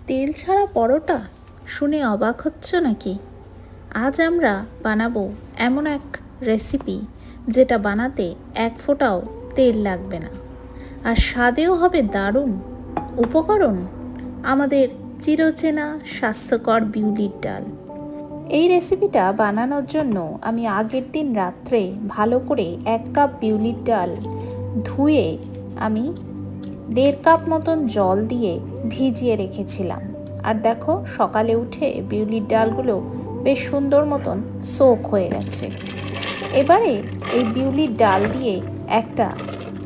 তেল ছাড়া পরোটা শুনে অবাক হচ্ছ নাকি? আজ আমরা বানাবো এমন এক রেসিপি যেটা বানাতে এক ফোঁটাও তেল লাগবে না, আর স্বাদেও হবে দারুণ। উপকরণ আমাদের চিরচেনা স্বাস্থ্যকর বিউলির ডাল। এই রেসিপিটা বানানোর জন্য আমি আগের দিন রাত্রে ভালো করে 1 কাপ বিউলির ডাল ধুয়ে আমি 1.5 কাপ মতন জল দিয়ে ভিজিয়ে রেখেছিলাম। আর দেখো, সকালে উঠে বিউলির ডালগুলো বেশ সুন্দর মতন সোক হয়ে গেছে। এবারে এই বিউলির ডাল দিয়ে একটা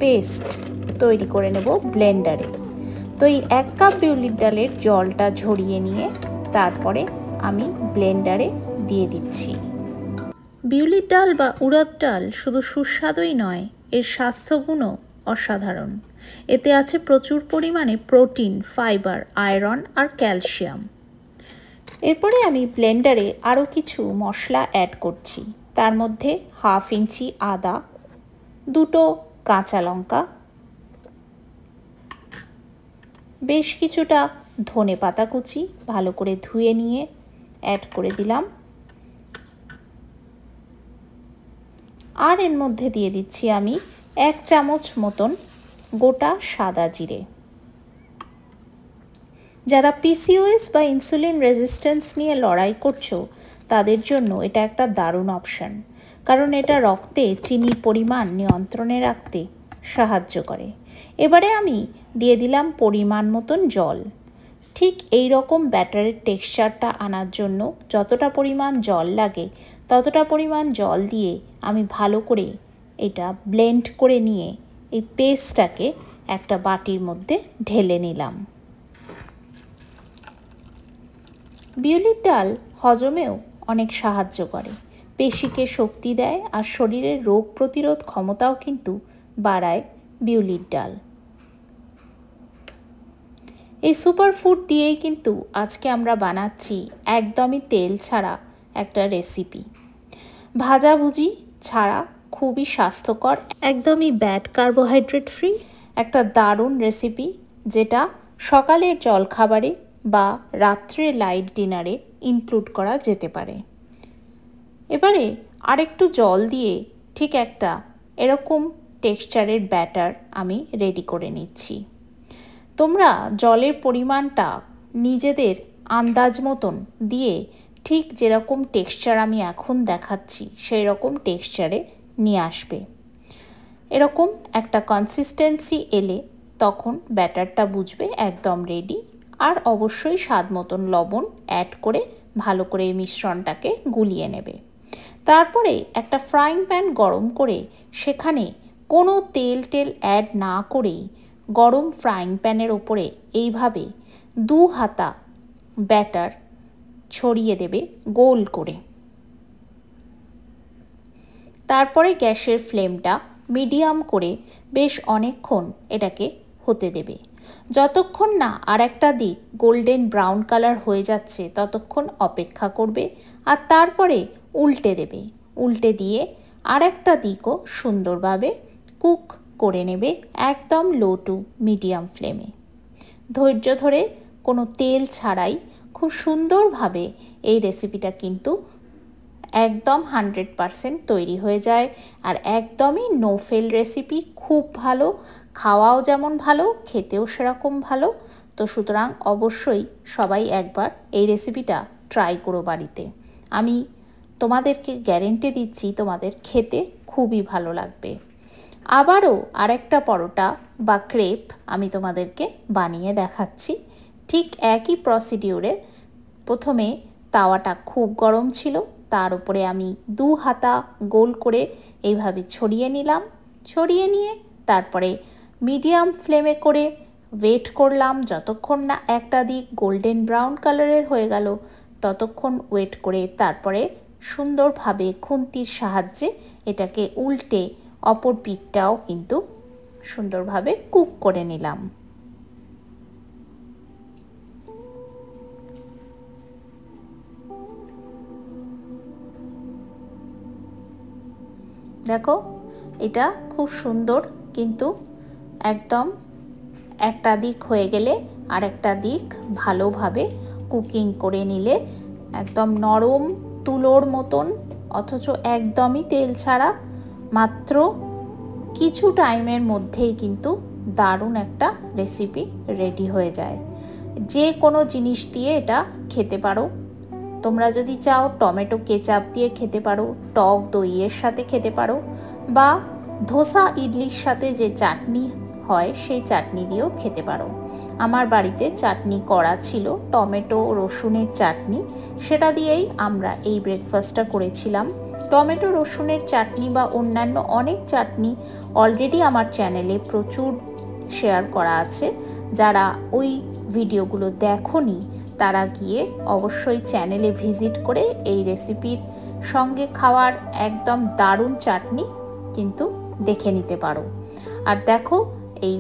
পেস্ট তৈরি করে নেব ব্লেন্ডারে। তো এই 1 কাপ বিউলির ডালের জলটা ঝরিয়ে নিয়ে তারপরে আমি ব্লেন্ডারে দিয়ে দিচ্ছি। বিউলির ডাল বা উড়দ ডাল শুধু সুস্বাদুই নয়, এর স্বাস্থ্যগুণও অসাধারণ। এতে আছে প্রচুর পরিমাণে প্রোটিন, ফাইবার, আয়রন আর ক্যালসিয়াম। এরপরে আমি ব্লেন্ডারে আরও কিছু মশলা অ্যাড করছি। তার মধ্যে 1/2 ইঞ্চি আদা, 2টো কাঁচা লঙ্কা, বেশ কিছুটা ধনেপাতা কুচি ভালো করে ধুয়ে নিয়ে অ্যাড করে দিলাম। আর এর মধ্যে দিয়ে দিচ্ছি আমি 1 চামচ মতন গোটা সাদা জিরে। যারা পিসিওএস বা ইনসুলিন রেজিস্ট্যান্স নিয়ে লড়াই করছো তাদের জন্য এটা একটা দারুণ অপশন, কারণ এটা রক্তে চিনির পরিমাণ নিয়ন্ত্রণে রাখতে সাহায্য করে। এবারে আমি দিয়ে দিলাম পরিমাণ মতন জল। ঠিক এই রকম ব্যাটারের টেক্সচারটা আনার জন্য যতটা পরিমাণ জল লাগে ততটা পরিমাণ জল দিয়ে আমি ভালো করে এটা ব্লেন্ড করে নিয়ে এই পেস্টটাকে একটা বাটির মধ্যে ঢেলে নিলাম। বিউলির ডাল হজমেও অনেক সাহায্য করে, পেশিকে শক্তি দেয় আর শরীরের রোগ প্রতিরোধ ক্ষমতাও কিন্তু বাড়ায় বিউলির ডাল। এই সুপারফুড দিয়েই কিন্তু আজকে আমরা বানাচ্ছি একদমই তেল ছাড়া একটা রেসিপি। ভাজাভুজি ছাড়া খুবই স্বাস্থ্যকর, একদমই ব্যাড কার্বোহাইড্রেট ফ্রি একটা দারুণ রেসিপি, যেটা সকালের জলখাবারে বা রাত্রে লাইট ডিনারে ইনক্লুড করা যেতে পারে। এবারে আরেকটু জল দিয়ে ঠিক একটা এরকম টেক্সচারের ব্যাটার আমি রেডি করে নিচ্ছি। তোমরা জলের পরিমাণটা নিজেদের আন্দাজ মতন দিয়ে ঠিক যেরকম টেক্সচার আমি এখন দেখাচ্ছি সেই রকম টেক্সচারে নিয়ে আসবে। এরকম একটা কনসিস্টেন্সি এলে তখন ব্যাটারটা বুঝবে একদম রেডি। আর অবশ্যই স্বাদ মতন লবণ অ্যাড করে ভালো করে এই মিশ্রণটাকে গুলিয়ে নেবে। তারপরে একটা ফ্রাইং প্যান গরম করে সেখানে কোনো তেল অ্যাড না করেই গরম ফ্রাইং প্যানের ওপরে এইভাবে 2 হাতা ব্যাটার ছড়িয়ে দেবে গোল করে। তারপরে গ্যাসের ফ্লেমটা মিডিয়াম করে বেশ অনেকক্ষণ এটাকে হতে দেবে। যতক্ষণ না আর একটা দিক গোল্ডেন ব্রাউন কালার হয়ে যাচ্ছে ততক্ষণ অপেক্ষা করবে, আর তারপরে উল্টে দেবে। উল্টে দিয়ে আর একটা দিকও সুন্দরভাবে কুক করে নেবে একদম লো টু মিডিয়াম ফ্লেমে। ধৈর্য ধরে কোনো তেল ছাড়াই খুব সুন্দরভাবে এই রেসিপিটা কিন্তু একদম 100% তৈরি হয়ে যায়। আর একদমই নো ফেল রেসিপি, খুব ভালো, খাওয়াও যেমন ভালো, খেতেও সেরকম ভালো। তো সুতরাং অবশ্যই সবাই একবার এই রেসিপিটা ট্রাই করো বাড়িতে। আমি তোমাদেরকে গ্যারেন্টি দিচ্ছি তোমাদের খেতে খুবই ভালো লাগবে। আবারও আরেকটা পরোটা বা ক্রেপ আমি তোমাদেরকে বানিয়ে দেখাচ্ছি ঠিক একই প্রসিডিউরে। প্রথমে তাওয়াটা খুব গরম ছিল, তার উপরে আমি 2 হাতা গোল করে এইভাবে ছড়িয়ে নিলাম। ছড়িয়ে নিয়ে তারপরে মিডিয়াম ফ্লেমে করে ওয়েট করলাম যতক্ষণ না একটা দিক গোল্ডেন ব্রাউন কালারের হয়ে গেল, ততক্ষণ ওয়েট করে তারপরে সুন্দরভাবে খুন্তির সাহায্যে এটাকে উল্টে অপর পিঠটাও কিন্তু সুন্দরভাবে কুক করে নিলাম। দেখো, এটা খুব সুন্দর কিন্তু একদম একটা দিক হয়ে গেলে আরেকটা দিক ভালোভাবে কুকিং করে নিলে একদম নরম তুলোর মতন, অথচ একদমই তেল ছাড়া, মাত্র কিছু টাইমের মধ্যেই কিন্তু দারুণ একটা রেসিপি রেডি হয়ে যায়। যে কোনো জিনিস দিয়ে এটা খেতে পারো। তোমরা যদি চাও টমেটো কেচাপ দিয়ে খেতে পারো, টক দইয়ের সাথে খেতে পারো, বা ধোসা ইডলির সাথে যে চাটনি হয় সেই চাটনি দিয়েও খেতে পারো। আমার বাড়িতে চাটনি করা ছিল, টমেটো রসুনের চাটনি, সেটা দিয়েই আমরা এই ব্রেকফাস্টটা করেছিলাম। টমেটো রসুনের চাটনি বা অন্যান্য অনেক চাটনি অলরেডি আমার চ্যানেলে প্রচুর শেয়ার করা আছে। যারা ওই ভিডিওগুলো দেখোনি তারা গিয়ে অবশ্যই চ্যানেলে ভিজিট করে এই রেসিপির সঙ্গে খাওয়ার একদম দারুণ চাটনি কিন্তু দেখে নিতে পারো। আর দেখো, এই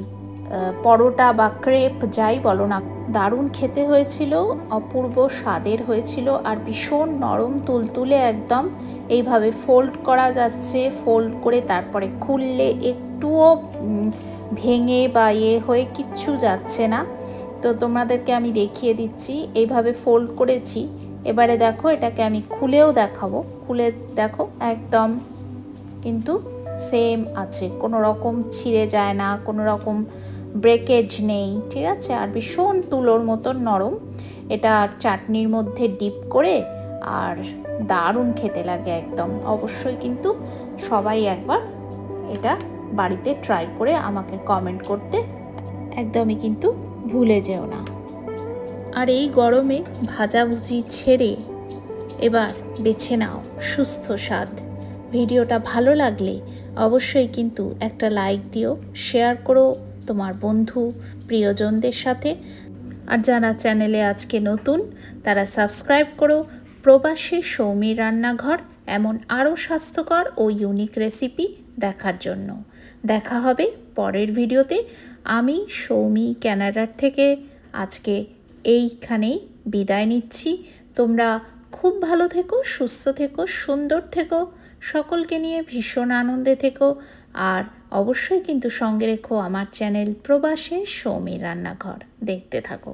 পরোটা বা ক্রেপ যাই বলো না, দারুণ খেতে হয়েছিল, অপূর্ব স্বাদের হয়েছিল, আর ভীষণ নরম তুলতুলে একদম। এইভাবে ফোল্ড করা যাচ্ছে, ফোল্ড করে তারপরে খুললে একটুও ভেঙে বা হয়ে কিচ্ছু যাচ্ছে না। তো তোমাদেরকে আমি দেখিয়ে দিচ্ছি, এইভাবে ফোল্ড করেছি। এবারে দেখো, এটাকে আমি খুলেও দেখাবো। খুলে দেখো, একদম কিন্তু সেম আছে, কোনো রকম ছিঁড়ে যায় না, কোনো রকম ব্রেকেজ নেই, ঠিক আছে। আর ভীষণ তুলোর মতন নরম। এটা চাটনির মধ্যে ডিপ করে আর দারুণ খেতে লাগে একদম। অবশ্যই কিন্তু সবাই একবার এটা বাড়িতে ট্রাই করে আমাকে কমেন্ট করতে একদমই কিন্তু ভুলে যেও না। আর এই গরমে ভাজাভুজি ছেড়ে এবার বেছে নাও সুস্থ স্বাদ। ভিডিওটা ভালো লাগলে অবশ্যই কিন্তু একটা লাইক দিও, শেয়ার করো তোমার বন্ধু প্রিয়জনদের সাথে। আর যারা চ্যানেলে আজকে নতুন তারা সাবস্ক্রাইব করো প্রবাসী সৌমির রান্নাঘর, এমন আরও স্বাস্থ্যকর ও ইউনিক রেসিপি দেখার জন্য। দেখা হবে পরের ভিডিওতে। আমি সৌমি ক্যানাডার থেকে আজকে এইখানেই বিদায় নিচ্ছি। তোমরা খুব ভালো থেকো, সুস্থ থেকো, সুন্দর থেকো, সকলকে নিয়ে ভীষণ আনন্দে থেকো। আর অবশ্যই কিন্তু সঙ্গে রেখো আমার চ্যানেল প্রবাসী সৌমির রান্নাঘর, দেখতে থাকো।